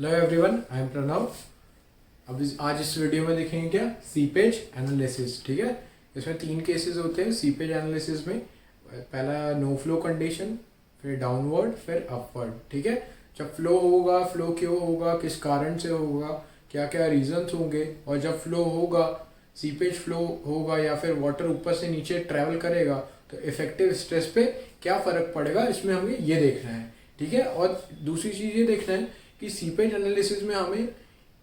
Hello everyone, I am Pranav. आज इस video में देखेंगे क्या, सीपेज एनालिसिस। ठीक है, इसमें 3 केसेस होते हैं सीपेज एनालिसिस में। पहला नो फ्लो कंडीशन, फिर डाउनवर्ड, फिर अपवर्ड। ठीक है, जब फ्लो होगा, फ्लो क्यों होगा, किस कारण से होगा, क्या क्या रीजंस होंगे, और जब फ्लो होगा, सीपेज फ्लो होगा या फिर वाटर ऊपर से नीचे ट्रैवल करेगा तो इफेक्टिव स्ट्रेस पे क्या फ़र्क पड़ेगा, इसमें हमें ये देखना है। ठीक है, और दूसरी चीज़ ये देखना है कि सीपेज एनालिसिस में हमें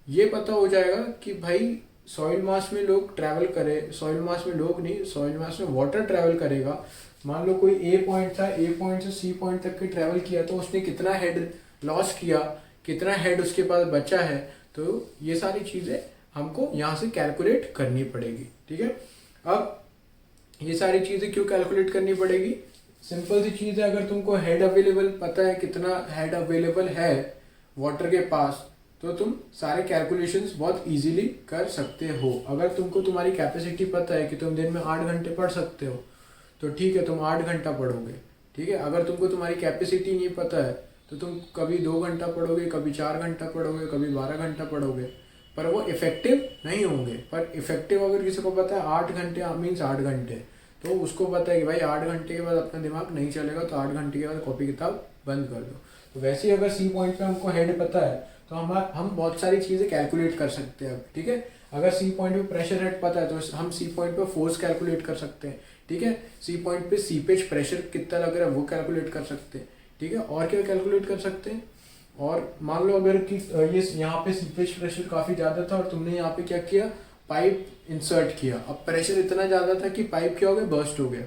ये पता हो जाएगा कि भाई सॉइल मास में लोग ट्रैवल करे, सॉइल मास में लोग नहीं, सॉइल मास में वाटर ट्रैवल करेगा। मान लो कोई ए पॉइंट था, ए पॉइंट से सी पॉइंट तक के ट्रैवल किया तो उसने कितना हेड लॉस किया, कितना हेड उसके पास बचा है। तो ये सारी चीज़ें हमको यहाँ से कैलकुलेट करनी पड़ेगी। ठीक है, अब ये सारी चीज़ें क्यों कैलकुलेट करनी पड़ेगी? सिंपल सी चीज़ है, अगर तुमको हेड अवेलेबल पता है, कितना हेड अवेलेबल है वाटर के पास, तो तुम सारे कैलकुलेशंस बहुत इजीली कर सकते हो। अगर तुमको तुम्हारी कैपेसिटी पता है कि तुम दिन में 8 घंटे पढ़ सकते हो तो ठीक है, तुम 8 घंटा पढ़ोगे। ठीक है, अगर तुमको तुम्हारी कैपेसिटी नहीं पता है तो तुम कभी 2 घंटा पढ़ोगे, कभी 4 घंटा पढ़ोगे, कभी 12 घंटा पढ़ोगे, पर वो इफेक्टिव नहीं होंगे। पर इफेक्टिव अगर किसी को पता है 8 घंटे मीन्स 8 घंटे, तो उसको पता है कि भाई 8 घंटे के बाद अपना दिमाग नहीं चलेगा, तो 8 घंटे के बाद कॉपी किताब बंद कर दो। तो वैसे ही अगर सी पॉइंट पे हमको हेड पता है तो हम बहुत सारी चीज़ें कैलकुलेट कर सकते हैं। ठीक है, अगर सी पॉइंट पे प्रेशर हेड पता है तो हम सी पॉइंट पे फोर्स कैलकुलेट कर सकते हैं। ठीक है, सी पॉइंट पे सीपेज प्रेशर कितना लग रहा है वो कैलकुलेट कर सकते हैं। ठीक है, और क्या कैलकुलेट कर सकते हैं? और मान लो अगर कि ये यहाँ पे सीपेज प्रेशर काफ़ी ज़्यादा था और तुमने यहाँ पे क्या किया, पाइप इंसर्ट किया। अब प्रेशर इतना ज़्यादा था कि पाइप क्या हो गया, बर्स्ट हो गया।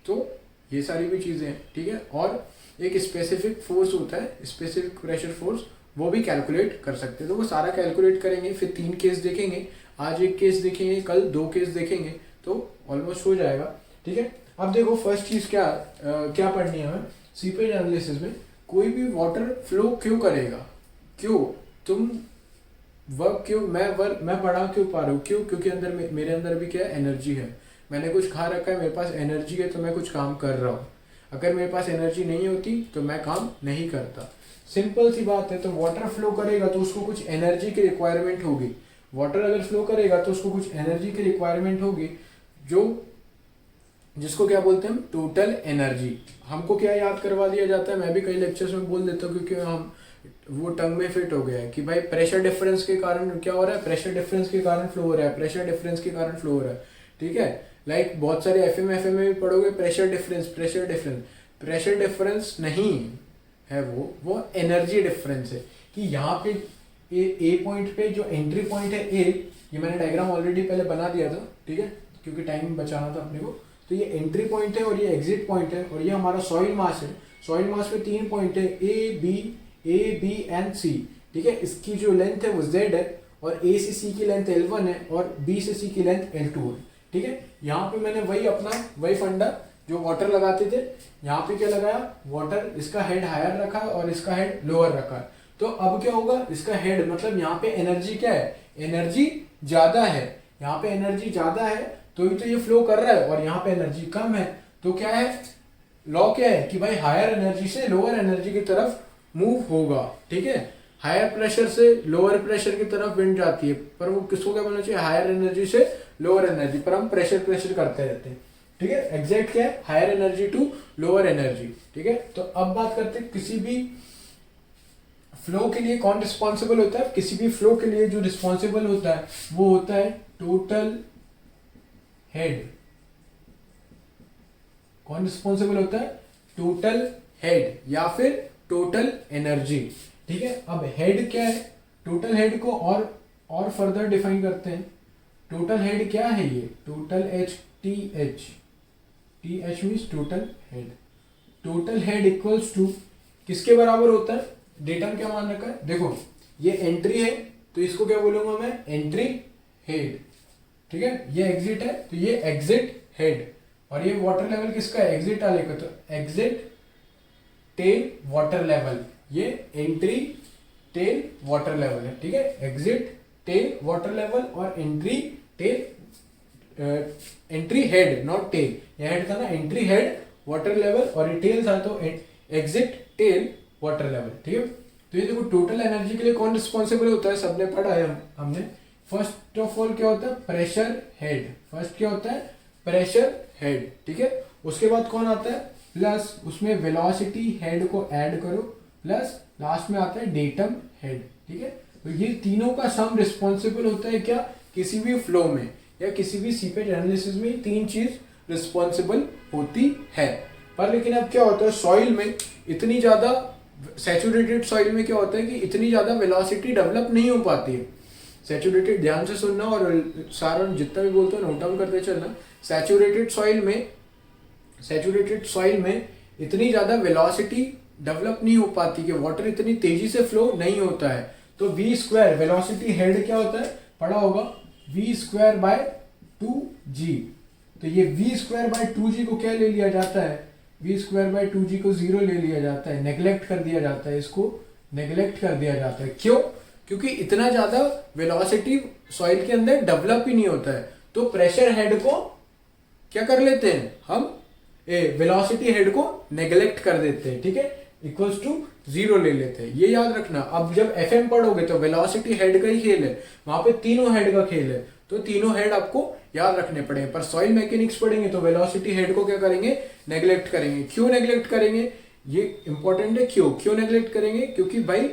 तो ये सारी भी चीज़ें हैं। ठीक है, और एक स्पेसिफिक फोर्स होता है, स्पेसिफिक प्रेशर फोर्स, वो भी कैलकुलेट कर सकते हैं। तो वो सारा कैलकुलेट करेंगे, फिर 3 केस देखेंगे, आज 1 केस देखेंगे, कल 2 केस देखेंगे, तो ऑलमोस्ट हो जाएगा। ठीक है, अब देखो फर्स्ट चीज़ क्या पढ़नी है हमें सीपेज एनालिसिस में। कोई भी वाटर फ्लो क्यों करेगा, क्यों तुम वर्क क्यों मैं पढ़ा क्यों पा रहा हूँ, क्यों? क्योंकि मेरे अंदर भी क्या है, एनर्जी है। मैंने कुछ खा रखा है, मेरे पास एनर्जी है, तो मैं कुछ काम कर रहा हूँ। अगर मेरे पास एनर्जी नहीं होती तो मैं काम नहीं करता। सिंपल सी बात है। तो वाटर फ्लो करेगा तो उसको कुछ एनर्जी की रिक्वायरमेंट होगी। वाटर अगर फ्लो करेगा तो उसको कुछ एनर्जी की रिक्वायरमेंट होगी, जिसको क्या बोलते हैं हम, टोटल एनर्जी। हमको क्या याद करवा दिया जाता है, मैं भी कई लेक्चर्स में बोल देता हूँ क्योंकि हम वो टंग में फिट हो गया है कि भाई प्रेशर डिफरेंस के कारण क्या हो रहा है, प्रेशर डिफरेंस के कारण फ्लो हो रहा है, प्रेशर डिफरेंस के कारण फ्लो हो रहा है। ठीक है, लाइक बहुत सारे एफएम में भी पढ़ोगे प्रेशर डिफरेंस नहीं है, वो एनर्जी डिफरेंस है। कि यहाँ पे ए पॉइंट पे जो एंट्री पॉइंट है ए, ये मैंने डायग्राम ऑलरेडी पहले बना दिया था। ठीक है, क्योंकि टाइम बचाना था अपने को। तो ये एंट्री पॉइंट है और ये एग्जिट पॉइंट है, और ये हमारा सॉइल मास है। सॉइल मास में 3 पॉइंट है, ए बी एंड सी। ठीक है, इसकी जो लेंथ है वो z है, और ए से सी की लेंथ L1 है, और बी से सी की लेंथ L2 है। ठीक है, यहाँ पे मैंने वही फंडा जो वाटर लगाते थे, यहाँ पे क्या लगाया, वाटर, इसका हेड हायर रखा और इसका हेड लोअर रखा। तो अब क्या होगा, इसका हेड मतलब यहाँ पे एनर्जी क्या है, एनर्जी ज्यादा है। यहाँ पे एनर्जी ज्यादा है तो ही तो ये फ्लो कर रहा है, और यहाँ पे एनर्जी कम है तो क्या है, लॉ क्या है कि भाई हायर एनर्जी से लोअर एनर्जी की तरफ मूव होगा। ठीक है, हायर प्रेशर से लोअर प्रेशर की तरफ विंड जाती है, पर वो किसको क्या बोलना चाहिए, हायर एनर्जी से लोअर एनर्जी, पर हम प्रेशर करते रहते हैं। ठीक है, एग्जैक्ट क्या है, higher energy to lower energy. ठीक है, तो अब बात करते हैं किसी भी फ्लो के लिए कौन रिस्पॉन्सिबल होता है। किसी भी फ्लो के लिए जो रिस्पॉन्सिबल होता है वो होता है टोटल हेड। कौन रिस्पॉन्सिबल होता है, टोटल हेड या फिर टोटल एनर्जी। ठीक है, अब हेड क्या है, टोटल हेड को और फर्दर डिफाइन करते हैं। टोटल हेड क्या है, ये total T H means total head. Total head equals to किसके बराबर होता है, डेटम क्या मान रखा है, देखो ये एंट्री है तो इसको क्या बोलूंगा मैं, एंट्री हेड। ठीक है, ये एग्जिट है तो ये एग्जिट हेड, और ये वाटर लेवल किसका है, एग्जिट वाले का, तो एग्जिट टेल वाटर लेवल, ये एंट्री टेल वाटर लेवल है। ठीक है, एग्जिट टेल वाटर लेवल और entry tail, entry head not tail, ये हेड था ना, एंट्री हेड वाटर लेवल, और ये टेल था तो एग्जिट टेल वाटर लेवल। ठीक है, तो ये देखो टोटल एनर्जी के लिए कौन रिस्पॉन्सिबल होता है, सबने पढ़ा है हमने। फर्स्ट ऑफ ऑल क्या होता है, प्रेशर हेड। फर्स्ट क्या होता है, प्रेशर हेड, ठीक है। उसके बाद कौन आता है, प्लस उसमें वेलोसिटी हेड को ऐड करो, प्लस लास्ट में आता है डेटम हेड, ठीक है। तो ये तीनों का सम रिस्पॉन्सिबल होता है क्या, किसी भी फ्लो में या किसी भी सीपेज एनालिसिस में तीन चीज रिस्पॉन्सिबल होती है। पर लेकिन अब क्या होता है, सॉइल में इतनी ज्यादा, सैचुरेटेड सॉइल में क्या होता है कि इतनी ज्यादा वेलोसिटी डेवलप नहीं हो पाती है। सैचुरेटेड, ध्यान से सुनना और सारा जितना भी बोलते हो नोट डाउन करते चलना। सैचुरेटेड सॉइल में इतनी ज्यादा वेलोसिटी डेवलप नहीं हो पाती कि वाटर इतनी तेजी से फ्लो नहीं होता है। तो v स्क्वायर वेलोसिटी हेड क्या होता है, पढ़ा होगा, v स्क्वायर बाय 2g। तो ये v स्क्वायर बाय 2g को क्या ले लिया जाता है, v स्क्वायर बाय 2g को 0 ले लिया जाता है, नेग्लेक्ट कर दिया जाता है, इसको नेग्लेक्ट कर दिया जाता है। क्यों, क्योंकि इतना ज्यादा वेलोसिटी सॉइल के अंदर डेवलप ही नहीं होता है। तो प्रेशर हेड को क्या कर लेते हैं हम, वेलोसिटी हेड को नेग्लेक्ट कर देते हैं, ठीक है, इक्वल्स टू 0 ले लेते हैं। ये याद रखना। अब जब एफएम पढ़ोगे तो वेलोसिटी हेड का ही खेल है, वहां पे तीनों हेड का खेल है, तो तीनों हेड आपको याद रखने पड़ेंगे। पर सॉइल मैकेनिक्स पढ़ेंगे तो वेलोसिटी हेड को क्या करेंगे, नेग्लेक्ट करेंगे। क्यों नेग्लेक्ट करेंगे, ये इंपॉर्टेंट है। क्यों नेग्लेक्ट करेंगे, क्योंकि भाई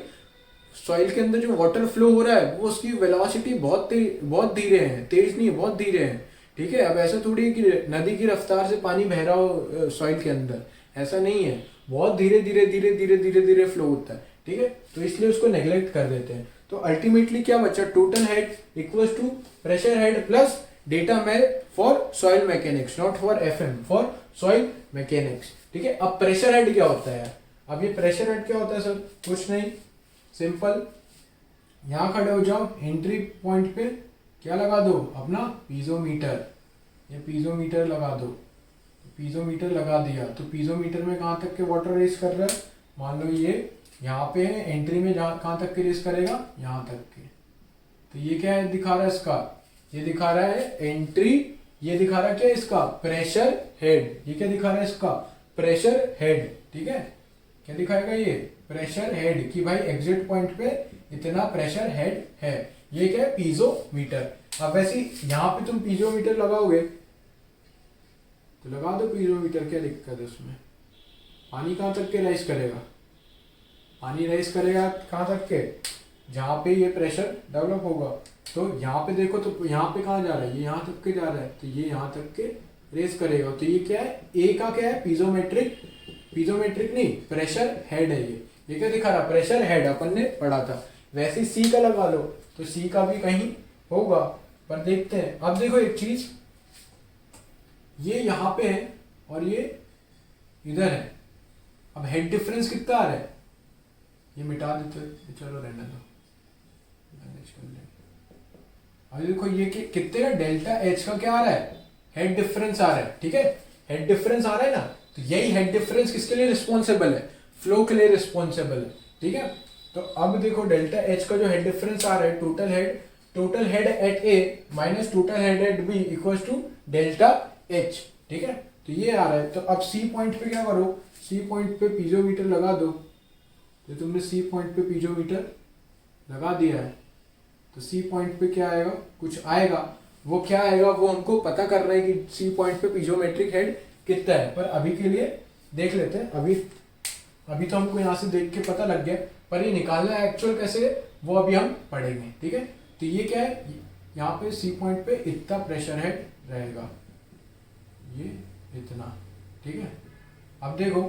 सॉइल के अंदर जो वाटर फ्लो हो रहा है वो उसकी वेलोसिटी बहुत धीरे है, तेज नहीं है, बहुत धीरे है, ठीक है। अब ऐसा थोड़ी है कि नदी की रफ्तार से पानी बह रहा हो सॉइल के अंदर, ऐसा नहीं है, बहुत धीरे धीरे फ्लो होता है, ठीक है। तो इसलिए उसको नेग्लेक्ट कर देते हैं। तो अल्टीमेटली क्या बचा, total head equals to pressure head plus datum head for soil mechanics, not for FM, for soil mechanics, ठीक है। अब प्रेशर हेड क्या होता है, अब ये प्रेशर हेड क्या होता है सर, कुछ नहीं, सिंपल, यहां खड़े हो जाओ, एंट्री पॉइंट पे क्या लगा दो, अपना पीजोमीटर, ये पीजोमीटर लगा दो। पीजोमीटर लगा दिया तो पीजोमीटर में कहाँ तक के वाटर रेस कर रहा है, मान लो ये यहाँ पे है, एंट्री में कहाँ तक के रेस करेगा, यहाँ तक के। तो ये क्या है दिखा रहा है इसका, ये दिखा रहा है एंट्री, ये दिखा रहा है क्या इसका, प्रेशर हेड। ये क्या दिखा रहा है इसका, प्रेशर हेड, ठीक है। क्या दिखाएगा ये, प्रेशर हेड, कि भाई एग्जिट पॉइंट पे इतना प्रेशर हेड है। ये क्या है, पीजोमीटर। अब वैसे यहाँ पे तुम पीजोमीटर लगाओगे तो लगा दो पीजोमीटर, क्या दिक्कत है उसमें। पानी कहाँ तक के राइज करेगा, पानी राइज करेगा कहाँ तक के, जहाँ पे ये प्रेशर डेवलप होगा। तो यहाँ पे देखो, तो यहाँ पे कहाँ जा रहा है, ये यहाँ तक के जा रहा है, तो ये यहाँ तक के रेस करेगा। तो ये क्या है, ए का क्या है, पीजोमेट्रिक नहीं, प्रेशर हेड है ये क्या दिखा रहा, प्रेशर हेड, अपन ने पढ़ा था। वैसे सी का लगा लो तो सी का भी कहीं होगा, पर देखते हैं। अब देखो एक चीज, ये यहाँ पे है और ये इधर है। अब हेड डिफरेंस कितना आ रहा है, ये मिटा देते, चलो रहने दो, मैनेज कर ले। अब देखो ये कितने का, डेल्टा एच का क्या आ रहा है, हेड डिफरेंस आ रहा है, ठीक है, हेड डिफरेंस आ रहा है ना। तो यही हेड डिफरेंस किसके लिए रिस्पॉन्सिबल है, फ्लो के लिए रिस्पॉन्सिबल है, ठीक है। तो अब देखो डेल्टा एच का जो हेड डिफरेंस आ रहा है, total head at A minus total head at B equals to delta H, ठीक है। तो ये आ रहा है। तो अब सी पॉइंट पे क्या करो, सी पॉइंट पे पीजोमीटर लगा दो। तो तुमने सी पॉइंट पे पीजोमीटर लगा दिया है, तो सी पॉइंट पे क्या आएगा, कुछ आएगा। वो क्या आएगा, वो हमको पता कर रहा है कि सी पॉइंट पे पीजोमेट्रिक हेड कितना है। पर अभी के लिए देख लेते हैं, अभी तो हमको यहाँ से देख के पता लग गया, पर ये निकालना है एक्चुअल कैसे, वो अभी हम पढ़ेंगे, ठीक है। तो ये क्या है, यहाँ पे सी पॉइंट पे इतना प्रेशर हेड रहेगा, ये इतना, ठीक है। अब देखो,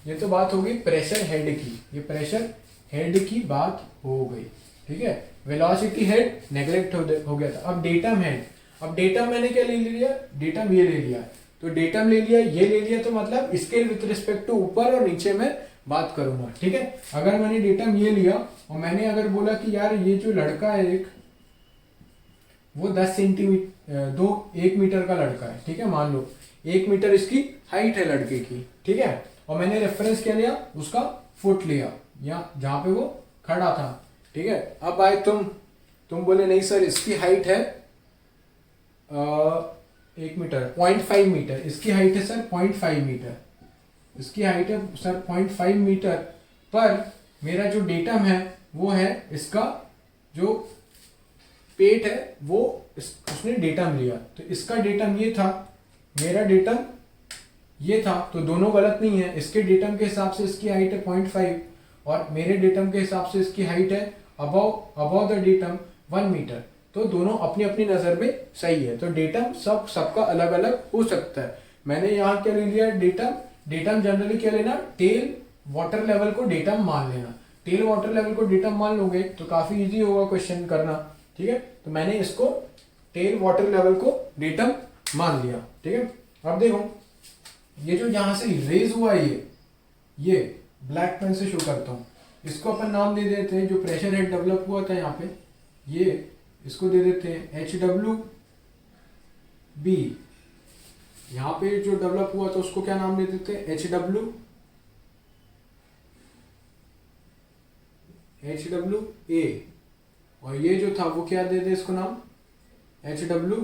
ये तो बात हो गई प्रेशर हेड की, ये प्रेशर हेड की बात हो गई, ठीक है। वेलोसिटी हेड नेग्लेक्ट हो गया था। अब डेटम हेड, अब डेटम मैंने क्या ले लिया, डेटम ये ले लिया। तो डेटम ले लिया, ये ले लिया, तो मतलब स्केल विथ रिस्पेक्ट टू ऊपर और नीचे में बात करूंगा, ठीक है। अगर मैंने डेटम ये लिया और मैंने अगर बोला कि यार ये जो लड़का है एक, वो 10 सेंटीमीटर 1 मीटर का लड़का है, ठीक है, मान लो 1 मीटर इसकी हाइट है लड़के की, ठीक है। और मैंने रेफरेंस क्या लिया, उसका फुट लिया, या जहां पे वो खड़ा था, ठीक है। अब आए तुम बोले नहीं सर इसकी हाइट है 1 मीटर, 0.5 मीटर इसकी हाइट है सर, 0.5 मीटर इसकी हाइट है सर, 0.5 मीटर। पर मेरा जो डेटम है वो है इसका जो पेट है वो उसने डेटम लिया, तो इसका डेटम ये था, मेरा डेटम ये था, तो दोनों गलत नहीं है। इसके डेटम के हिसाब से इसकी हाइट है 0.5 और मेरे डेटम के हिसाब से इसकी हाइट है अबव द डेटम 1 मीटर, तो दोनों अपनी अपनी नज़र में सही है। तो डेटम सबका अलग अलग हो सकता है। मैंने यहाँ क्या ले लिया डेटम जनरली क्या लेना, टेल वाटर लेवल को डेटम मान लेना। टेल वाटर लेवल को डेटम मान लोगे तो काफी इजी होगा क्वेश्चन करना, ठीक है। तो मैंने इसको टेल वाटर लेवल को डेटम मान लिया, ठीक है। अब देखो ये जो यहाँ से रेज हुआ ये ब्लैक पेन से शो करता हूँ, इसको अपन नाम दे देते हैं, जो प्रेशर हेड डेवलप हुआ था यहाँ पे, ये इसको दे देते हैं HW B। यहाँ पे जो डेवलप हुआ था उसको क्या नाम दे देते हैं, HW A। और ये जो था वो क्या दे दे इसको नाम, HW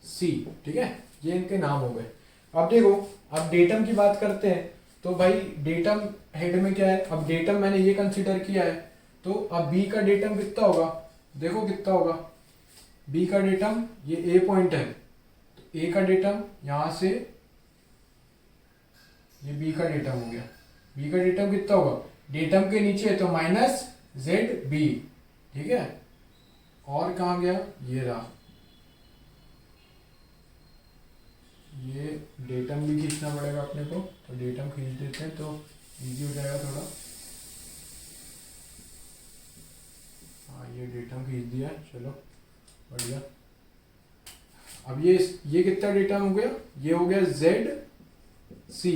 C, ठीक है। ये इनके नाम हो गए। अब देखो, अब डेटम की बात करते हैं, तो भाई डेटम हेड में क्या है, अब डेटम मैंने ये कंसीडर किया है, तो अब बी का डेटम कितना होगा, देखो कितना होगा, बी का डेटम ये ए पॉइंट है, तो ए का डेटम यहां से ये बी का डेटम हो गया, बी का डेटम कितना होगा, डेटम के नीचे तो -ZB, ठीक है। और कहाँ गया, ये रहा, ये डेटम भी खींचना पड़ेगा अपने को, तो डेटम खींच देते हैं तो इजी हो जाएगा थोड़ा। हाँ ये डेटम खींच दिया, चलो बढ़िया। अब ये कितना डेटम हो गया, ये हो गया ZC,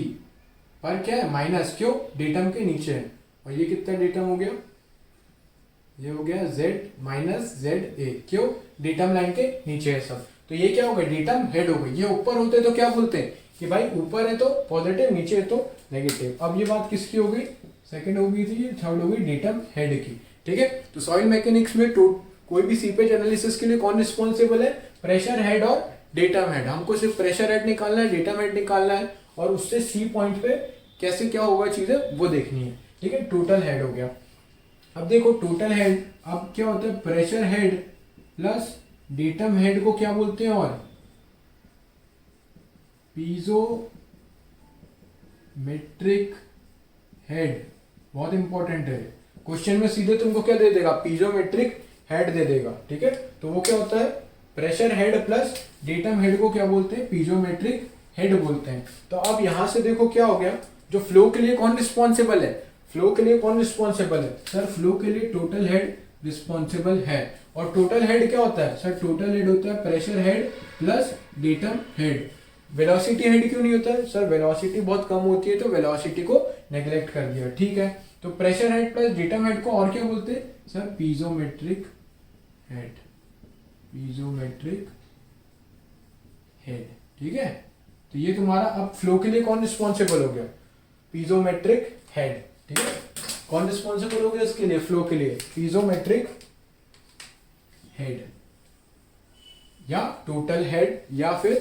पर क्या है माइनस, क्यों, डेटम के नीचे है। और ये कितना डेटम हो गया, ये हो गया Z-ZA, क्यों, डेटम लाइन के नीचे है सब। तो ये क्या हो गया, डेटम हेड हो गई। ये ऊपर होते तो क्या बोलते हैं कि भाई ऊपर है तो पॉजिटिव, नीचे है तो नेगेटिव। अब ये बात किसकी हो गई, सेकंड हो गई थी, ये थर्ड हो गई डेटम हेड की, ठीक है। तो सॉइल मैकेनिक्स में कोई भी सीपेज एनालिसिस के लिए कौन रिस्पॉन्सिबल है, प्रेशर हेड और डेटम हेड। हमको सिर्फ प्रेशर हेड निकालना है, डेटम हेड निकालना है, और उससे सी पॉइंट पे कैसे क्या होगा चीजें वो देखनी है, ठीक है। टोटल हेड हो गया। अब देखो टोटल हेड, अब क्या होता है, pressure head plus datum head को क्या बोलते हैं, और पीजोमेट्रिक हेड, बहुत इंपॉर्टेंट है क्वेश्चन में, सीधे तुमको क्या दे देगा, पीजोमेट्रिक हेड दे देगा, ठीक है। तो वो क्या होता है, pressure head plus datum head को क्या बोलते हैं, पीजोमेट्रिक हेड बोलते हैं। तो अब यहां से देखो क्या हो गया, जो फ्लो के लिए कौन रिस्पॉन्सिबल है, फ्लो के लिए कौन रिस्पॉन्सिबल है, सर फ्लो के लिए टोटल हेड रिस्पॉन्सिबल है। और टोटल हेड क्या होता है, सर टोटल हेड होता है pressure head plus datum head. Velocity head क्यों नहीं होता है, सर वेलोसिटी बहुत कम होती है तो वेलोसिटी को नेग्लेक्ट कर दिया, ठीक है। तो pressure head plus datum head को और क्या बोलते हैं, सर पीजोमेट्रिक हेड, पीजोमेट्रिक हेड, ठीक है। तो ये तुम्हारा अब फ्लो के लिए कौन रिस्पॉन्सिबल हो गया, पीजोमेट्रिक हेड, ठीक है। कौन रिस्पॉन्सिबल हो गया इसके लिए, फ्लो के लिए, पीजोमेट्रिक हेड या टोटल हेड या फिर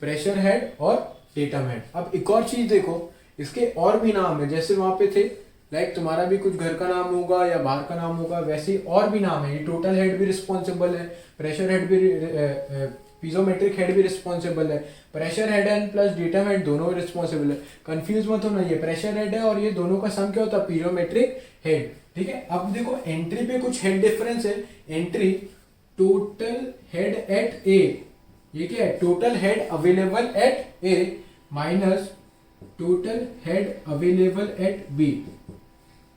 प्रेशर हेड और डेटम हेड। अब एक और चीज देखो, इसके और भी नाम है, जैसे वहां पे थे, लाइक तुम्हारा भी कुछ घर का नाम होगा या बाहर का नाम होगा, वैसे और भी नाम है। ये टोटल हेड भी रिस्पॉन्सिबल है, प्रेशर हेड भी, पीजोमेट्रिक हेड भी रिस्पॉन्सिबल है, pressure head and plus datum head दोनों रिस्पॉन्सिबल है। कंफ्यूज मत होना, ये प्रेशर हेड है और ये दोनों का सम क्या होता है, पीजोमेट्रिक हेड, ठीक है। अब देखो एंट्री पे कुछ हेड डिफरेंस है, entry total head at A, ये क्या है, total head available at A minus total head available at B,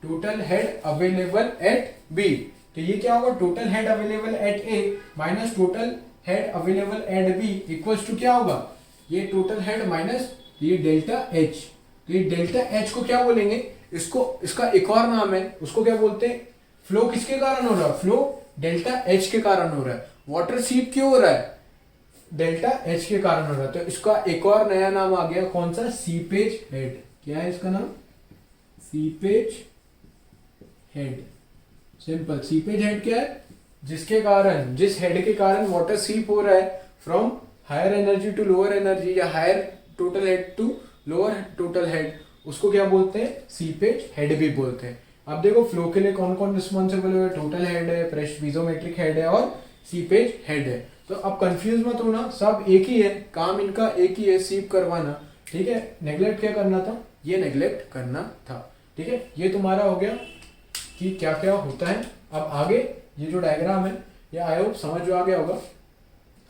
total head available at B. तो ये क्या होगा, total head available at A minus total head available at B equals to क्या होगा, ये टोटल हेड माइनस ये delta H. तो ये डेल्टा एच को क्या बोलेंगे, इसका एक और नाम है, उसको क्या बोलते हैं, फ्लो किसके कारण हो रहा है, फ्लो डेल्टा एच के कारण हो रहा है। वाटर सीप क्यों हो रहा है, डेल्टा एच के कारण हो रहा है। तो इसका एक और नया नाम आ गया, कौन सा, सीपेज हेड। क्या है इसका नाम, seepage head. Simple, seepage head क्या है, जिसके कारण, जिस हेड के कारण वाटर सीप हो रहा है from higher energy to lower energy या higher total head to lower total head, उसको क्या बोलते हैं, सीपेज हेड भी बोलते हैं। अब देखो फ्लो के लिए कौन कौन रिस्पॉन्सिबल है, टोटल हेड है, प्रेशर पीजोमेट्रिक हेड है और सीपेज हेड है। तो अब कंफ्यूज मत होना, सब एक ही है, काम इनका एक ही है, सीप करवाना, ठीक है। नेग्लेक्ट क्या करना था, ये नेग्लेक्ट करना था, ठीक है। ये तुम्हारा हो गया कि क्या क्या होता है। अब आगे ये जो डायग्राम है ये आई होप समझ में आ गया होगा,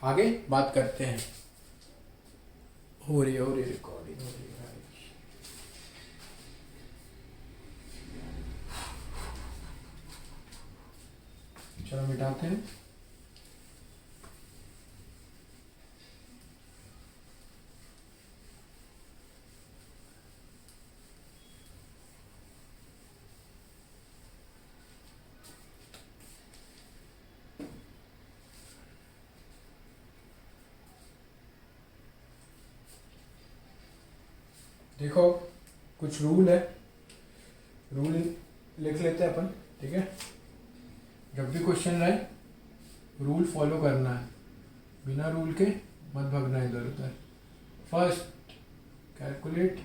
आगे बात करते हैं। हो रही रिकॉर्डिंग हो रही है। चलो मिटाते हैं। देखो कुछ रूल है, रूल लिख लेते हैं अपन, ठीक है। जब भी क्वेश्चन रहे रूल फॉलो करना है, बिना रूल के मत भागना इधर उधर। फर्स्ट कैलकुलेट,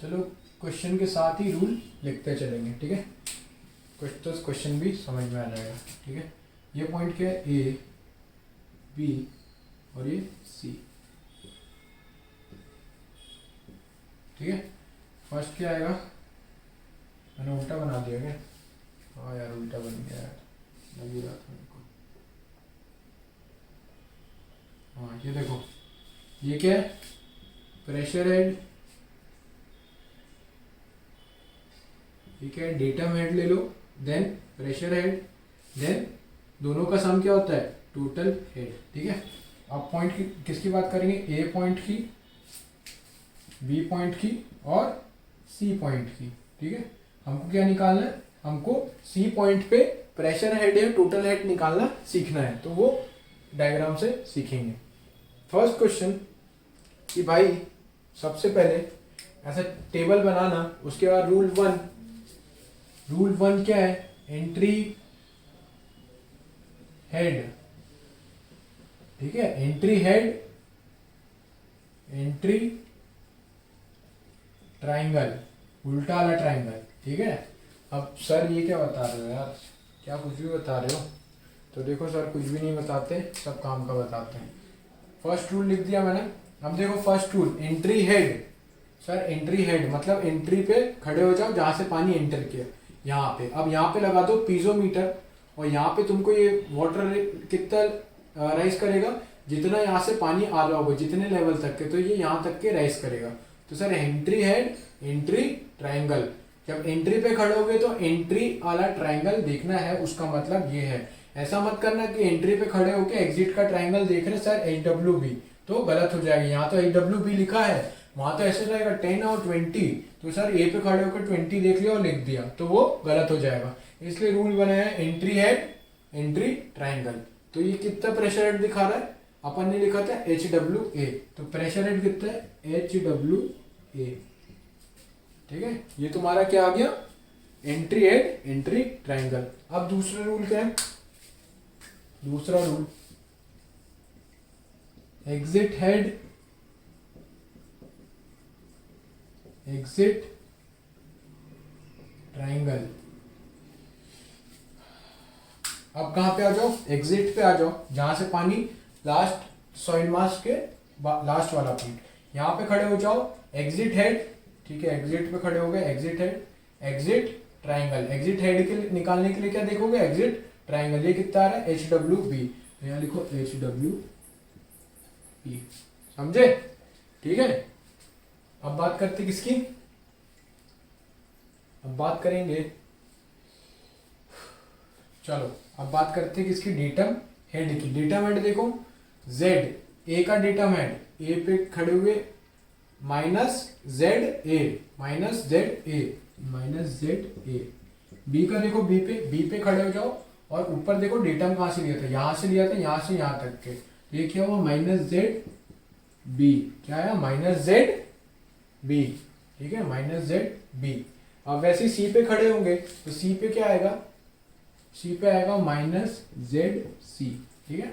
चलो क्वेश्चन के साथ ही रूल लिखते चलेंगे, ठीक है। कुछ तो क्वेश्चन भी समझ में आ जाएगा, ठीक है। ये पॉइंट क्या है, ए बी और ये सी, ठीक है। फर्स्ट क्या आएगा, मैंने उल्टा बना दिया क्या, हाँ यार उल्टा बन गया यार, लग ही रहा था मेरे को। हाँ ये देखो, ये क्या है, प्रेशर हेड, ये क्या है, डेटम हेड ले लो, देन प्रेशर हेड, देन दोनों का सम क्या होता है, टोटल हेड, ठीक है। अब पॉइंट की किसकी बात करेंगे, ए पॉइंट की, बी पॉइंट की और सी पॉइंट की, ठीक है। हमको क्या निकालना है, हमको सी पॉइंट पे प्रेशर हेड या टोटल हेड निकालना सीखना है, तो वो डायग्राम से सीखेंगे। फर्स्ट क्वेश्चन कि भाई सबसे पहले ऐसा टेबल बनाना, उसके बाद रूल वन क्या है, एंट्री हेड, ठीक है, एंट्री हेड, एंट्री ट्राइंगल, उल्टा वाला ट्राइंगल, ठीक है। अब सर ये क्या बता रहे हो यार, क्या कुछ भी बता रहे हो, तो देखो सर कुछ भी नहीं बताते, सब काम का बताते हैं। फर्स्ट रूल लिख दिया मैंने। अब देखो first rule, entry head, sir entry head मतलब एंट्री पे खड़े हो जाओ जहां से पानी एंटर किया, यहाँ पे। अब यहाँ पे लगा दो पीजोमीटर, और यहाँ पे तुमको ये वाटर कितना राइज करेगा, जितना यहाँ से पानी आ रहा होगा, जितने लेवल तक के, तो ये यहाँ तक के राइज करेगा। तो sir entry head, entry triangle, जब एंट्री पे खड़े होगे तो एंट्री वाला ट्राइंगल देखना है, उसका मतलब ये है। ऐसा मत करना कि एंट्री पे खड़े होके एग्जिट का ट्राइंगल देख रहे सर HWB, तो गलत हो जाएगा। यहाँ तो HWB लिखा है, वहां तो ऐसे रहेगा 10 और 20, तो सर ए पे खड़े होकर 20 देख लिया और लिख दिया, तो वो गलत हो जाएगा। इसलिए रूल बनाया है एंट्री हेड, एंट्री ट्राइंगल। तो ये कितना प्रेशर हेड दिखा रहा है, अपन ने लिखा था HWA, तो प्रेशर हेड कितना है HWA, ठीक है। ये तुम्हारा क्या आ गया, एंट्री हेड, एंट्री ट्राइंगल। अब दूसरा रूल क्या है, दूसरा rule exit head, exit triangle. अब कहां पे आ जाओ, एग्जिट पे आ जाओ, जहां से पानी लास्ट सॉइल मास के लास्ट वाला पॉइंट, यहां पे खड़े हो जाओ, एग्जिट हेड, ठीक है, एग्जिट पे खड़े हो गए, exit head, exit triangle. Exit head के निकालने के लिए क्या देखोगे, एग्जिट ट्राइंगल। ये कितना आ रहा है HWB, तो यहाँ लिखो HWB, समझे, ठीक है। अब बात करते किसकी, अब बात करेंगे, चलो अब बात करते हैं किसकी, डेटम हेड की। डेटम हेड देखो, Z, A का डेटम हेड, A पे खड़े हुए, minus ZA, minus ZA, minus ZA। B का देखो, B पे खड़े हो जाओ, और ऊपर देखो डेटम कहां से लिया था, यहां से लिया था, यहां से यहां तक के, ये क्या हुआ, माइनस ZB, क्या है, माइनस ZB, ठीक है, माइनस ZB। अब वैसे सी पे खड़े होंगे तो सी पे क्या आएगा, सी पे आएगा माइनस ZC, ठीक है।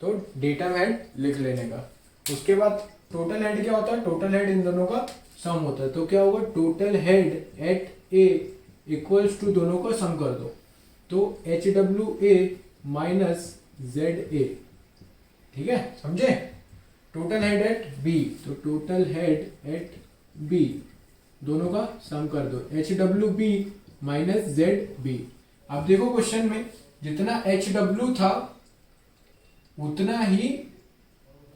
तो डेटम हेड लिख लेने का। उसके बाद टोटल हेड क्या होता है, टोटल हेड इन दोनों का सम होता है। तो क्या होगा, total head at A equals to दोनों का सम कर दो, तो H W A minus Z A, ठीक है, समझे। टोटल हेड एट बी, तो टोटल हेड एट बी दोनों का सम कर दो, H W B minus Z B. अब देखो क्वेश्चन में जितना एच डब्ल्यू था उतना ही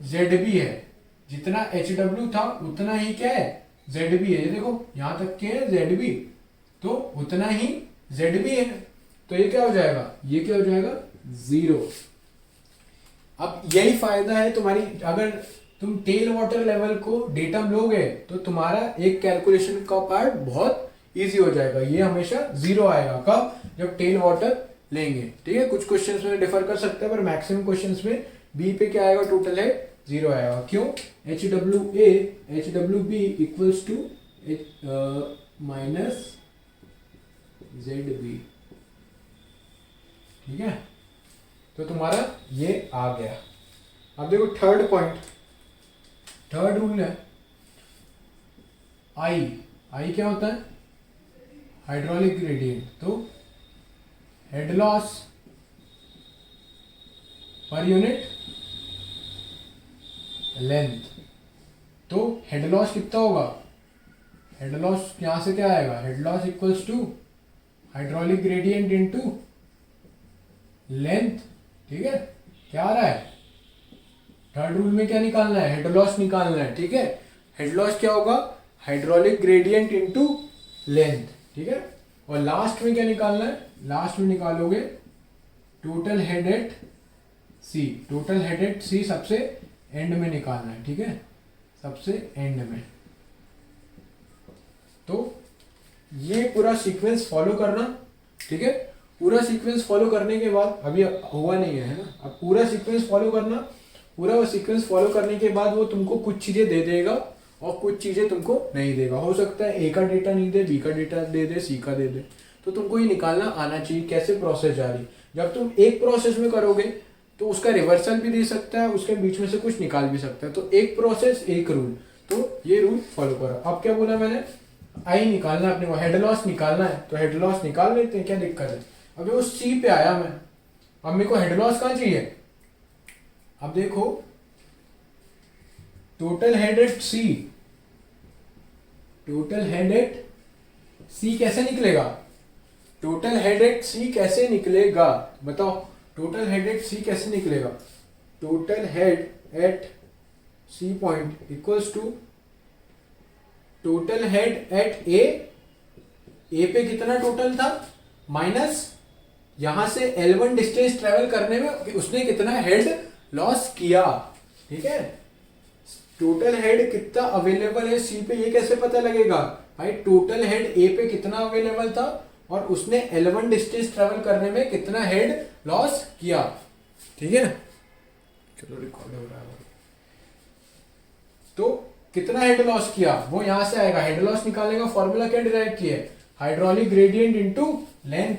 जेड बी है, जितना एच डब्ल्यू था उतना ही क्या है, जेड बी है। ये देखो यहां तक के है जेड बी, तो उतना ही जेड बी है, तो ये क्या हो जाएगा, ये क्या हो जाएगा, 0। अब यही फायदा है तुम्हारी, अगर तुम टेल वाटर लेवल को डेटम लोगे तो तुम्हारा एक कैलकुलेशन का पार्ट बहुत इजी हो जाएगा। ये हमेशा 0 आएगा, कब, जब टेल वाटर लेंगे, ठीक है। कुछ क्वेश्चंस में डिफर कर सकते हैं, पर मैक्सिमम क्वेश्चंस में बी पे क्या आएगा, टोटल है 0 आएगा। क्यों, H W B equals to minus Z B, ठीक है। तो तुम्हारा ये आ गया। अब देखो थर्ड पॉइंट, थर्ड रूल है आई क्या होता है, हाइड्रोलिक ग्रेडियंट। तो head loss per unit length, तो हेड लॉस कितना होगा, हेड लॉस यहां से क्या आएगा, head loss equals to hydraulic gradient into length, ठीक है। क्या आ रहा है, थर्ड रूल में क्या निकालना है, हेड लॉस निकालना है, ठीक है। हेड लॉस क्या होगा, हाइड्रोलिक ग्रेडियंट इनटू लेंथ, ठीक है। और लास्ट में क्या निकालना है, लास्ट में निकालोगे total head at C, total head at C सबसे एंड में निकालना है, ठीक है, सबसे एंड में। तो ये पूरा सीक्वेंस फॉलो करना, ठीक है। पूरा सीक्वेंस फॉलो करने के बाद, अभी हुआ नहीं है ना, अब पूरा सीक्वेंस फॉलो करना, पूरा वो सीक्वेंस फॉलो करने के बाद वो तुमको कुछ चीजें दे देगा और कुछ चीजें तुमको नहीं देगा। हो सकता है ए का डेटा नहीं दे, बी का डेटा दे दे, सी का दे दे, तो तुमको ये निकालना आना चाहिए कैसे प्रोसेस जा रही। जब तुम एक प्रोसेस में करोगे तो उसका रिवर्सल भी दे सकता है, उसके बीच में से कुछ निकाल भी सकता है। तो एक प्रोसेस एक रूल, तो ये रूल फॉलो करो। अब क्या बोला मैंने, आई निकालना अपने को, हेड लॉस निकालना है, तो हेड लॉस निकाल लेते हैं, क्या दिक्कत है। अभी वो सी पे आया मैं, अब मेरे को हेड लॉस कहाँ चाहिए। अब देखो total head at C, total head at C कैसे निकलेगा, टोटल हेड एट सी कैसे निकलेगा, बताओ, टोटल हेड एट सी कैसे निकलेगा। Total head at C point equals to total head at A पे कितना टोटल था, माइनस यहां से L1 डिस्टेंस ट्रेवल करने में उसने कितना हेड लॉस किया, ठीक है। टोटल हेड कितना अवेलेबल है सी पे, ये कैसे पता लगेगा भाई, टोटल हेड ए पे कितना अवेलेबल था और उसने L1 डिस्टेंस ट्रेवल करने में कितना हेड लॉस किया, ठीक है। चलो रिकॉर्ड हो रहा है, तो कितना हेड लॉस किया वो यहां से आएगा। हेड लॉस निकालने का फॉर्मूला क्या डिराइव किया है, हाइड्रोलिक ग्रेडियंट इनटू लेंथ।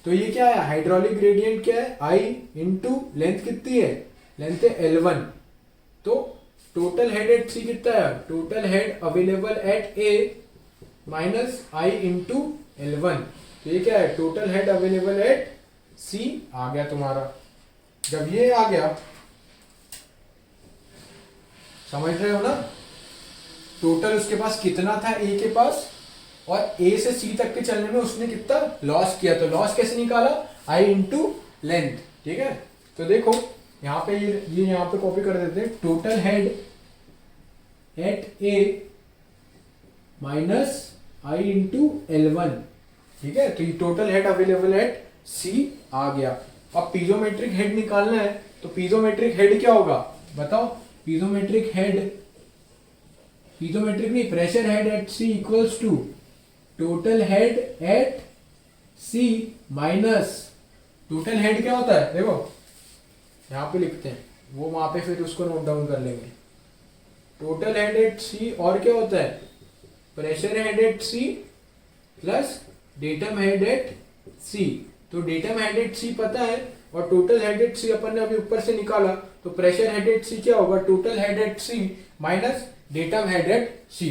तो ये क्या है, हाइड्रोलिक ग्रेडियंट क्या है, आई इंटू लेंथ कितनी है, लेंथ है L1। तो टोटल हेड एट सी कितना है, total head available at A minus I into L1। तो ये क्या है, टोटल हेड अवेलेबल एट सी आ गया तुम्हारा। जब ये आ गया, समझ रहे हो ना, टोटल उसके पास कितना था ए के पास, और ए से सी तक के चलने में उसने कितना लॉस किया। तो लॉस कैसे निकाला, आई इंटू लेंथ, ठीक है। तो देखो यहाँ पे ये यहाँ पे कॉपी कर देते हैं, total head at A minus I into L1, ठीक है। तो ये टोटल हेड अवेलेबल एट सी आ गया। अब पीजोमेट्रिक हेड निकालना है, तो पीजोमेट्रिक हेड क्या होगा बताओ, पीजोमेट्रिक नहीं, pressure head at C equals to total head at C minus, total head क्या होता है देखो यहां पे लिखते हैं, वो वहां पे फिर उसको नोट डाउन कर लेंगे। टोटल हेड एट सी और क्या होता है, pressure head at C plus datum head at C. तो डेटम हेड एट सी पता है और टोटल हेड एट सी अपन ने अभी ऊपर से निकाला, तो प्रेशर हेड एट सी क्या होगा, total head at C minus datum head at C.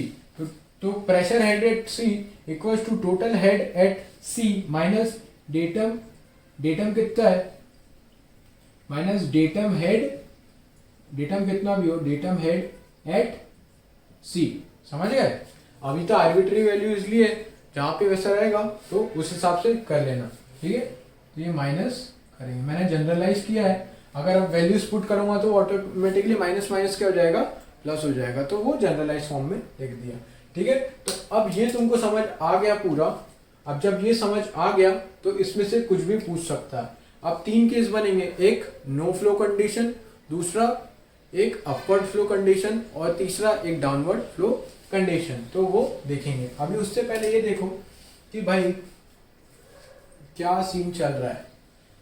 तो pressure head at C equals to total head at C minus datum, datum कितना है माइनस डेटम हेड, डेटम कितना भी हो, डेटम हेड एट सी। समझ गए? अभी तो आर्बिट्री वैल्यू इसलिए जहां पे वैसा रहेगा तो उस हिसाब से कर लेना, ठीक है। तो ये माइनस करेंगे, मैंने जनरलाइज किया है। अगर अब वैल्यूज पुट करूंगा तो ऑटोमेटिकली माइनस माइनस क्या हो जाएगा, प्लस हो जाएगा, तो वो जनरलाइज फॉर्म में लिख दिया, ठीक है। तो अब ये तुमको समझ आ गया पूरा। अब जब ये समझ आ गया तो इसमें से कुछ भी पूछ सकता है। अब 3 केस बनेंगे, एक नो फ्लो कंडीशन, दूसरा एक अपवर्ड फ्लो कंडीशन और तीसरा एक डाउनवर्ड फ्लो कंडीशन। तो वो देखेंगे। अभी उससे पहले ये देखो कि भाई क्या सीन चल रहा है।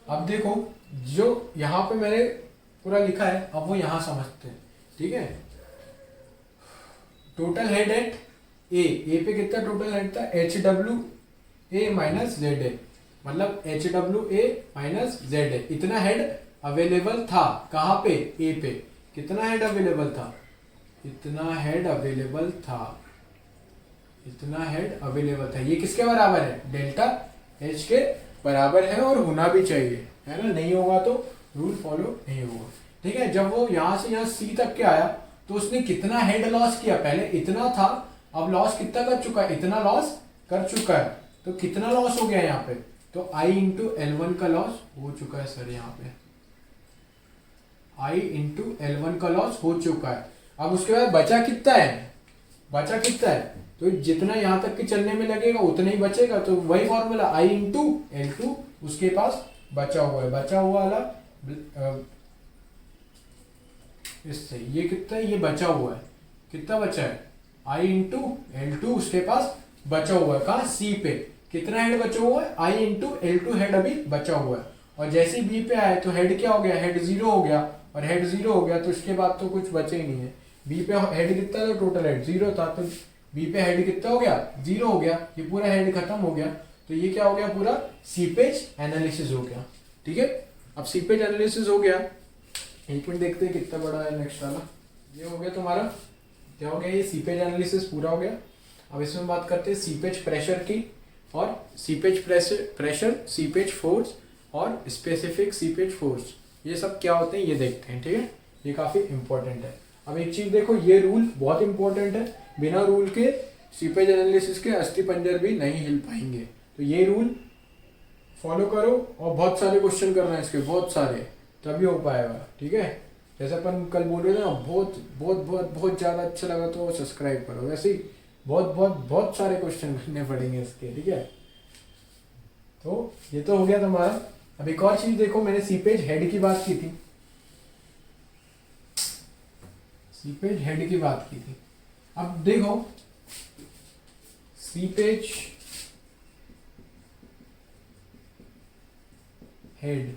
अब देखो जो यहाँ पे मैंने पूरा लिखा है, अब वो यहाँ समझते हैं, ठीक है। टोटल हेड एट ए पे कितना टोटल हेड था, H W A minus Z A, मतलब H W A minus Z A, इतना हेड अवेलेबल था। कहाँ पे, ए पे। कितना हेड अवेलेबल था, इतना हेड अवेलेबल था, इतना हेड अवेलेबल था। ये किसके बराबर है, डेल्टा एच के बराबर है और होना भी चाहिए, है ना। नहीं होगा तो रूल फॉलो नहीं होगा, ठीक है। जब वो यहाँ से यहाँ सी तक के आया तो उसने कितना हेड लॉस किया, पहले इतना था, अब लॉस कितना कर चुका है, इतना लॉस कर चुका है। तो कितना लॉस हो गया यहाँ पे, तो I इंटू L1 का लॉस हो चुका है सर, यहाँ पे I इंटू L1 का लॉस हो चुका है। अब उसके बाद बचा कितना है, बचा कितना है, तो जितना यहाँ तक के चलने में लगेगा उतना ही बचेगा। तो वही फॉर्मूला I इंटू L2 उसके पास बचा हुआ है, बचा हुआ वाला इससे ये कितना है, ये बचा हुआ है, कितना बचा है, I इंटू L2 उसके पास बचा हुआ है। कहाँ, सी पे कितना हेड बचा हुआ है, I इंटू L2 हेड अभी बचा हुआ है। और जैसे बी पे आए तो हेड क्या हो गया, हेड 0 हो गया, और हेड 0 हो गया तो उसके बाद तो कुछ बचे ही नहीं है। बी पे हेड कितना था, टोटल हेड 0 था, तो बी पे हेड कितना हो गया, 0 हो गया, ये पूरा हेड खत्म हो गया। तो ये क्या हो गया, पूरा सीपेज एनालिसिस हो गया, ठीक है। अब सीपेज एनालिसिस हो गया, एक मिनट देखते हैं कितना बड़ा है नेक्स्ट वाला। ये हो गया तुम्हारा, क्या हो गया, ये सीपेज एनालिसिस पूरा हो गया। अब इसमें बात करते हैं सीपेज प्रेशर की, और सीपेज प्रेशर, सीपेज फोर्स और स्पेसिफिक सीपेज फोर्स, ये सब क्या होते हैं ये देखते हैं, ठीक है। ये काफी इंपॉर्टेंट है। अब एक चीज देखो, ये रूल बहुत इंपॉर्टेंट है, बिना रूल के सीपेज एनालिसिस के अस्थि पंजर भी नहीं हिल पाएंगे। तो ये रूल फॉलो करो, और बहुत सारे क्वेश्चन करना है इसके, बहुत सारे, तभी हो पाएगा, ठीक है। जैसे अपन कल बोल रहे थे ना, बहुत बहुत बहुत बहुत ज़्यादा अच्छा लगा तो सब्सक्राइब करो। वैसे ही बहुत बहुत बहुत सारे क्वेश्चन करने पड़ेंगे इसके, ठीक है। तो ये तो हो गया तुम्हारा। अब एक और चीज देखो, मैंने सीपेज हेड की बात की थी, सीपेज हेड की बात की थी। अब देखो सीपेज हेड,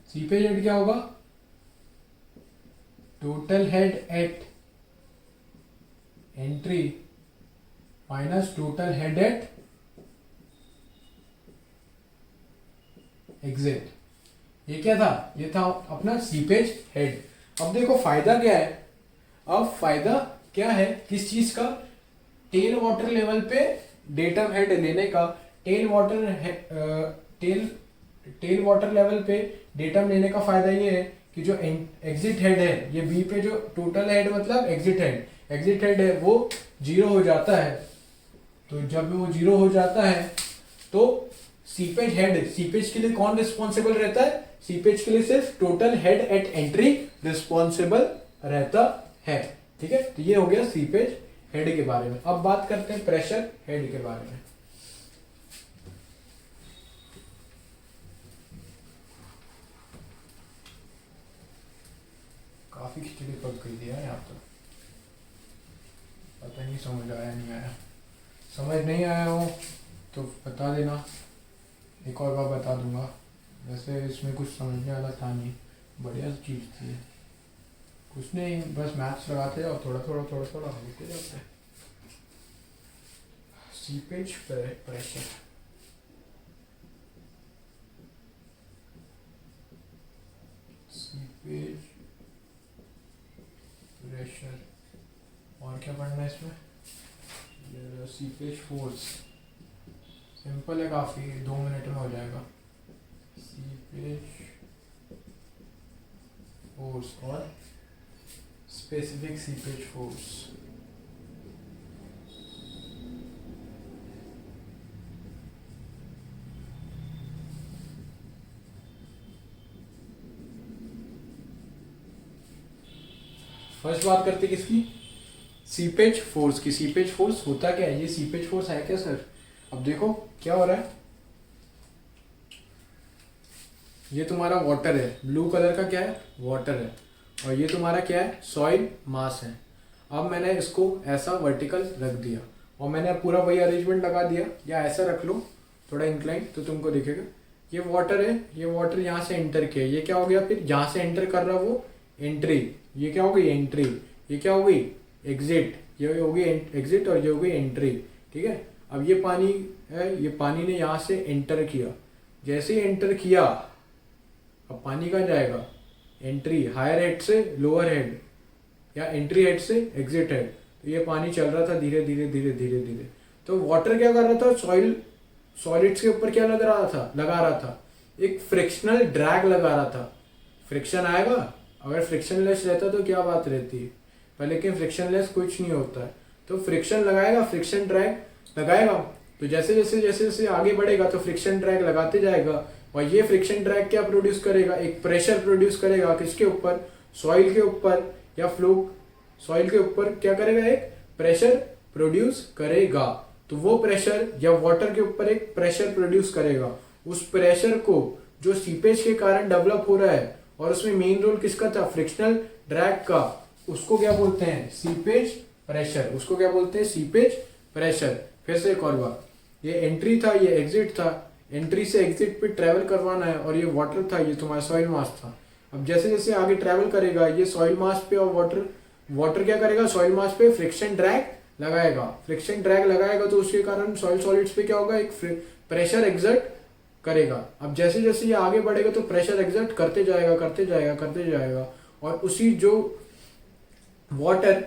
सीपेज हेड क्या होगा, total head eight entry minus total head eight exit. ये क्या था, ये था अपना सीपेज हेड। अब देखो फायदा क्या है, अब फायदा क्या है किस चीज का, टेल वाटर लेवल पे डेटम हेड लेने का। टेल वाटर लेवल पे डेटम लेने का फायदा ये है कि जो एग्जिट हेड है, ये बी पे जो टोटल हेड मतलब एग्जिट हेड है वो 0 हो जाता है। तो जब वो 0 हो जाता है तो सीपेज हेड, सीपेज के लिए कौन रिस्पॉन्सिबल रहता है, सीपेज के लिए सिर्फ total head eight entry responsible रहता है, ठीक है। तो ये हो गया सीपेज हेड के बारे में। अब बात करते हैं प्रेशर हेड के बारे में। काफी खिचड़ी पक गई थी यार, तो पता नहीं समझ आया नहीं आया, समझ नहीं आया हो तो बता देना, एक और बार बता दूंगा। वैसे इसमें कुछ समझने वाला था नहीं, बढ़िया चीज़ थी, कुछ नहीं, बस मैथ्स लगाते और थोड़ा थोड़ा होते जाते। Seepage pressure, pressure. और क्या पढ़ना है इसमें, ये सीपेज फोर्स, सिंपल है काफ़ी, 2 मिनट में हो जाएगा। सीपेज फोर्स और स्पेसिफिक सीपेज फोर्स। फर्स्ट बात करते किसकी, सीपेज फोर्स की। सीपेज फोर्स होता क्या है, ये सीपेज फोर्स है क्या सर? अब देखो क्या हो रहा है, ये तुम्हारा वाटर है, ब्लू कलर का क्या है, वाटर है, और ये तुम्हारा क्या है, सॉइल मास है। अब मैंने इसको ऐसा वर्टिकल रख दिया और मैंने पूरा वही अरेंजमेंट लगा दिया, या ऐसा रख लो थोड़ा इंक्लाइन तो तुमको दिखेगा। ये वाटर है, ये वाटर यहाँ से एंटर किया, ये क्या हो गया, फिर यहाँ से एंटर कर रहा वो एंट्री, ये क्या हो गई एंट्री, ये क्या हो गई एग्जिट, ये हो गई एग्जिट और ये हो गई एंट्री। ठीक है, अब ये पानी है, ये पानी ने यहाँ से एंटर किया, जैसे ही एंटर किया अब पानी कहाँ जाएगा, एंट्री, हायर हेड से लोअर हेड, या एंट्री हेड से एग्जिट हेड। तो ये पानी चल रहा था धीरे धीरे धीरे धीरे धीरे, तो वाटर क्या कर रहा था, सॉलिड्स के ऊपर क्या लगा रहा था, एक फ्रिक्शनल ड्रैग लगा रहा था। फ्रिक्शन आएगा, अगर फ्रिक्शनलेस रहता तो क्या बात रहती है, पर लेकिन फ्रिक्शनलेस कुछ नहीं होता है, तो फ्रिक्शन लगाएगा, फ्रिक्शन ड्रैग लगाएगा। तो जैसे जैसे जैसे जैसे आगे बढ़ेगा तो फ्रिक्शन ड्रैग लगाते जाएगा, और ये फ्रिक्शन ड्रैग क्या प्रोड्यूस करेगा, एक प्रेशर प्रोड्यूस करेगा, किसके ऊपर, सॉइल के ऊपर, या फ्लो सॉइल के ऊपर क्या करेगा, एक प्रेशर प्रोड्यूस करेगा। तो वो प्रेशर या वाटर के ऊपर एक प्रेशर प्रोड्यूस करेगा, उस प्रेशर को जो सीपेज के कारण डेवलप हो रहा है, और उसमें मेन रोल किसका था, फ्रिक्शनल ड्रैग का, उसको क्या बोलते हैं, सीपेज प्रेशर। उसको क्या बोलते हैं, सीपेज प्रेशर। फिर से एक और बात, ये एंट्री था, ये एग्जिट था, एंट्री से एग्जिट पे ट्रेवल करवाना है, और ये वाटर था, ये तुम्हारा सॉइल मास था। अब जैसे जैसे आगे ट्रेवल करेगा ये सॉइल मास पे, और वाटर क्या करेगा, सॉइल मास पे फ्रिक्शन ड्रैग लगाएगा। फ्रिक्शन ड्रैग लगाएगा तो उसके कारण सॉइल सॉलिड्स पे क्या होगा, एक प्रेशर एग्जर्ट करेगा। अब जैसे जैसे ये आगे बढ़ेगा तो प्रेशर एग्जर्ट करते जाएगा करते जाएगा करते जाएगा, और उसी जो वाटर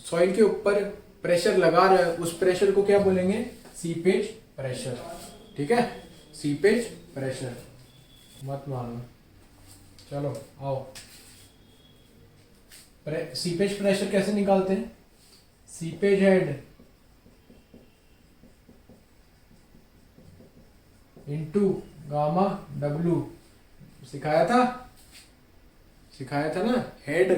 सॉइल के ऊपर प्रेशर लगा रहा है उस प्रेशर को क्या बोलेंगे, सीपेज प्रेशर। ठीक है, सीपेज प्रेशर, मत मानो। चलो आओ, सीपेज प्रेशर कैसे निकालते हैं, seepage head into gamma W, सिखाया था ना, हेड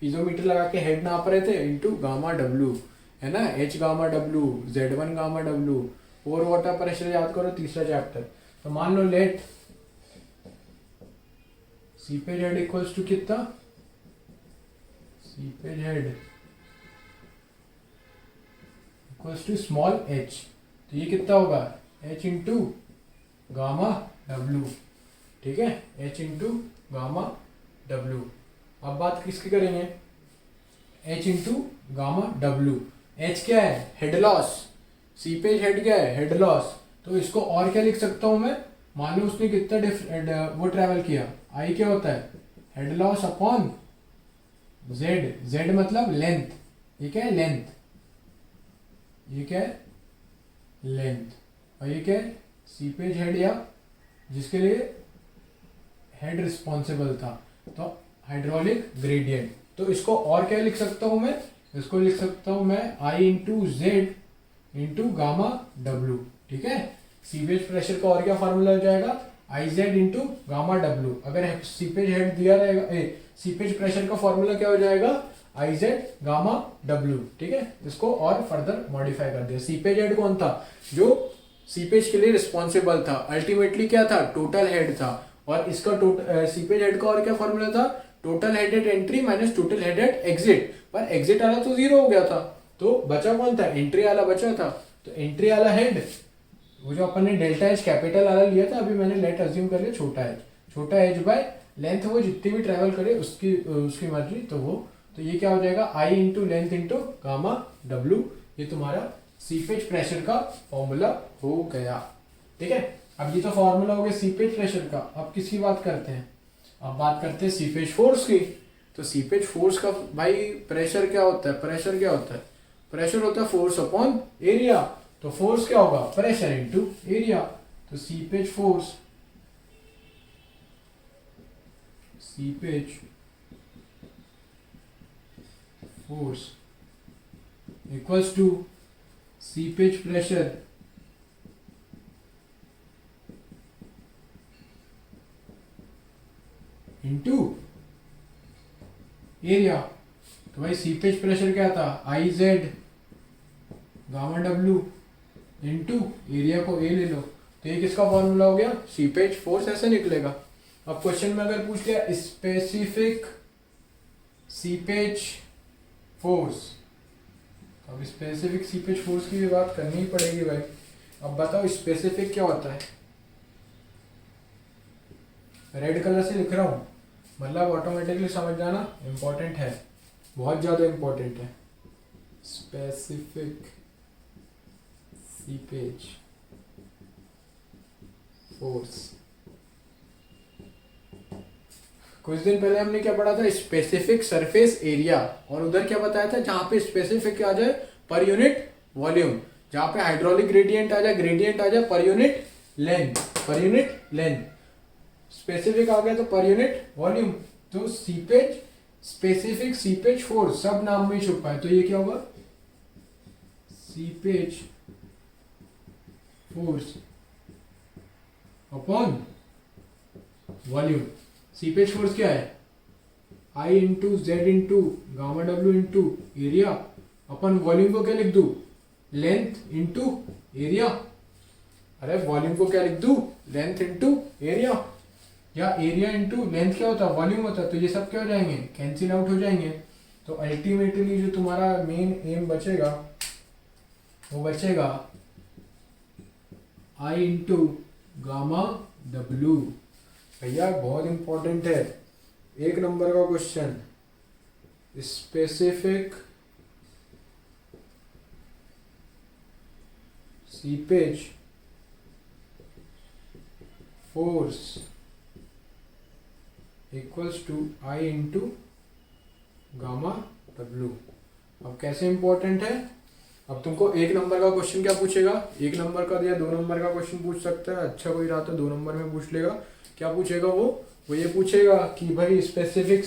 पीजोमीटर लगा के हेड नाप रहे थे, इंटू गामा डब्लू, है ना, H gamma W, Z1 gamma W, pore water pressure याद करो, तीसरा चैप्टर। तो मान लो let seepage head equals to कितना, seepage head equals to small h, तो ये कितना होगा, h इंटू गामा डब्लू। ठीक है, h इंटू गामा डब्लू। अब बात किसकी करेंगे, h into gamma W. h क्या है, हेड लॉस, सीपेज हेड क्या है, हेड लॉस। तो इसको और क्या लिख सकता हूं मैं, मान लो उसने कितना वो ट्रेवल किया, I क्या होता है, हेड लॉस अपॉन z मतलब लेंथ, ये क्या है लेंथ, ये क्या है लेंथ, और ये क्या है सीपेज हेड, या जिसके लिए हेड रिस्पॉन्सिबल था, तो हाइड्रोलिक ग्रेडियंट। तो इसको और क्या लिख सकता हूं मैं, इसको लिख सकता हूं मैं I into Z into gamma W. ठीक है, सीपेज प्रेशर का और क्या फार्मूला हो जाएगा, IZ इंटू गामा डब्लू। अगर सीपेज हेड दिया रहेगा, सीपेज प्रेशर का फॉर्मूला क्या हो जाएगा, IZ गामा डब्लू। ठीक है, इसको और फर्दर मॉडिफाई कर दिया। सीपेज हेड कौन था, जो सीपेज के लिए रिस्पॉन्सिबल था, अल्टीमेटली क्या था, टोटल हेड था, और इसका सीपेज हेड का और क्या फॉर्मूला था, total headed entry minus total headed exit. पर एग्जिट वाला तो 0 हो गया था, तो बचा कौन था, एंट्री वाला बचा था। तो एंट्री वाला हेड, वो जो अपन ने डेल्टा एच कैपिटल वाला लिया था, अभी मैंने लेट अज्यूम कर लिया छोटा एच बाय लेंथ, वो जितनी भी ट्रेवल करे उसकी मर्जी, तो वो, तो ये क्या हो जाएगा, I into length into gamma W. ये तुम्हारा सीपेज प्रेशर का फॉर्मूला हो गया। ठीक है, अब ये तो फॉर्मूला हो गया सीपेज प्रेशर का। अब किसकी बात करते हैं, अब बात करते हैं सीपेज फोर्स की। तो सीपेज फोर्स का भाई प्रेशर क्या होता है, प्रेशर क्या होता है, प्रेशर होता है फोर्स अपॉन एरिया। तो फोर्स क्या होगा, प्रेशर इनटू एरिया। तो seepage force, seepage force equals to seepage pressure into area. तो भाई सीपेज प्रेशर क्या था, I Z gamma W into area को ए ले लो। तो ये किसका फॉर्मूला हो गया, सीपेज फोर्स ऐसे निकलेगा। अब क्वेश्चन में अगर पूछ लिया स्पेसिफिक सीपेज फोर्स, तो अब स्पेसिफिक सीपेज फोर्स की भी बात करनी ही पड़ेगी भाई। अब बताओ स्पेसिफिक क्या होता है, रेड कलर से लिख रहा हूं, मतलब ऑटोमेटिकली समझ जाना, इंपॉर्टेंट है, बहुत ज्यादा इंपॉर्टेंट है। स्पेसिफिक सीपेज फोर्स, कुछ दिन पहले हमने क्या पढ़ा था, स्पेसिफिक सरफेस एरिया, और उधर क्या बताया था, जहां पे स्पेसिफिक आ जाए पर यूनिट वॉल्यूम, जहां पे हाइड्रोलिक ग्रेडियंट आ जाए, ग्रेडियंट आ जाए per unit length, per unit length. Specific आ गया तो पर यूनिट वॉल्यूम। तो सीपेज, स्पेसिफिक सीपेज फोर्स सब नाम में छुपा है, तो ये क्या होगा, seepage force upon volume. Seepage force क्या है, I into Z into gamma W into area अपन वॉल्यूम को क्या लिख दू, लेंथ इंटू एरिया। अरे वॉल्यूम को क्या लिख दू, लेंथ इंटू एरिया, या एरिया इंटू लेंथ क्या होता है, वॉल्यूम होता है। तो ये सब क्या हो जाएंगे, कैंसिल आउट हो जाएंगे। तो अल्टीमेटली जो तुम्हारा मेन एम बचेगा वो बचेगा आई इंटू गामा डब्ल्यू। भैया बहुत इंपॉर्टेंट है, एक नंबर का question, specific seepage force equals to I into gamma W. अब कैसे इंपॉर्टेंट है, अब तुमको एक नंबर का क्वेश्चन क्या पूछेगा, एक नंबर का या दो नंबर का क्वेश्चन पूछ सकता है, अच्छा कोई रहा तो दो नंबर में पूछ लेगा। क्या पूछेगा वो ये पूछेगा कि भाई स्पेसिफिक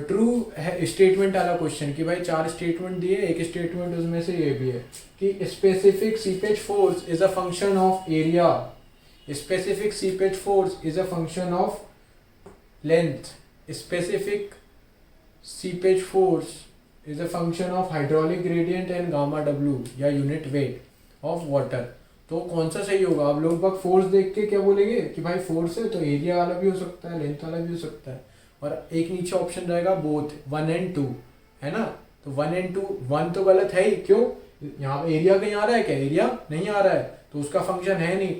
ट्रू है स्टेटमेंट वाला क्वेश्चन, कि भाई चार स्टेटमेंट दिए, एक स्टेटमेंट उसमें से ये भी है कि specific seepage force is a function of area, specific seepage force is a function of length, specific seepage force is a function of hydraulic gradient and gamma w या unit weight of water। तो कौन सा सही होगा, आप लोग बाग force देख के क्या बोलेंगे कि भाई फोर्स है तो एरिया वाला भी हो सकता है, लेंथ वाला भी हो सकता है। और एक नीचे ऑप्शन रहेगा बोथ 1 and 2, है ना। तो 1 and 2, 1 तो गलत है ही, क्यों, यहाँ पे एरिया कहीं आ रहा है क्या, एरिया नहीं आ रहा है तो उसका फंक्शन है नहीं।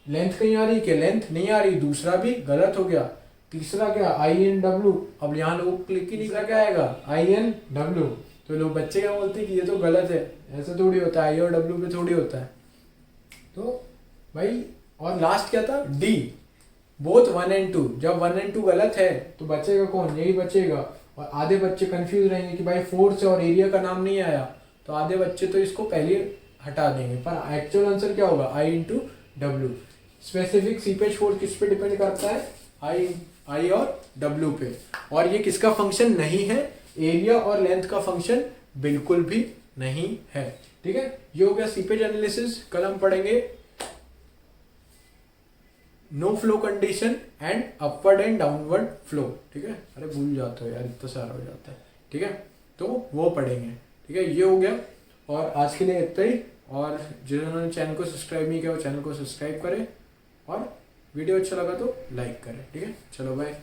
लेंथ कहीं आ रही है क्या, लेंथ नहीं आ रही, दूसरा भी गलत हो गया। तीसरा क्या, आई एन डब्ल्यू, अब यहाँ लोग क्लिक ही नहीं, क्या आएगा, आई एन डब्ल्यू। तो लोग बच्चे क्या बोलते हैं कि ये तो गलत है, ऐसा थोड़ी होता है, आई और डब्ल्यू पे थोड़ी होता है। तो भाई और लास्ट क्या था, डी, बोथ 1 and 2। जब 1 and 2 गलत है तो बचेगा कौन, यही बचेगा। और आधे बच्चे कंफ्यूज रहेंगे कि भाई फोर्स और एरिया का नाम नहीं आया, तो आधे बच्चे तो इसको पहले हटा देंगे, पर एक्चुअल आंसर क्या होगा, I into W. Specific seepage force किस पे डिपेंड करता है, आई और डब्ल्यू पे। और ये किसका फंक्शन नहीं है, एरिया और लेंथ का फंक्शन बिल्कुल भी नहीं है। ठीक है, ये हो गया सीपेज एनालिसिस। कल हम पढ़ेंगे no flow condition and upward and downward flow. ठीक है, अरे भूल जाता है यार, इतना सारा हो जाता है। ठीक है, तो वो पढ़ेंगे। ठीक है, ये हो गया और आज के लिए इतना ही। और जिन्होंने चैनल को सब्सक्राइब नहीं किया वो चैनल को सब्सक्राइब करें और वीडियो अच्छा लगा तो लाइक करें। ठीक है, चलो बाय।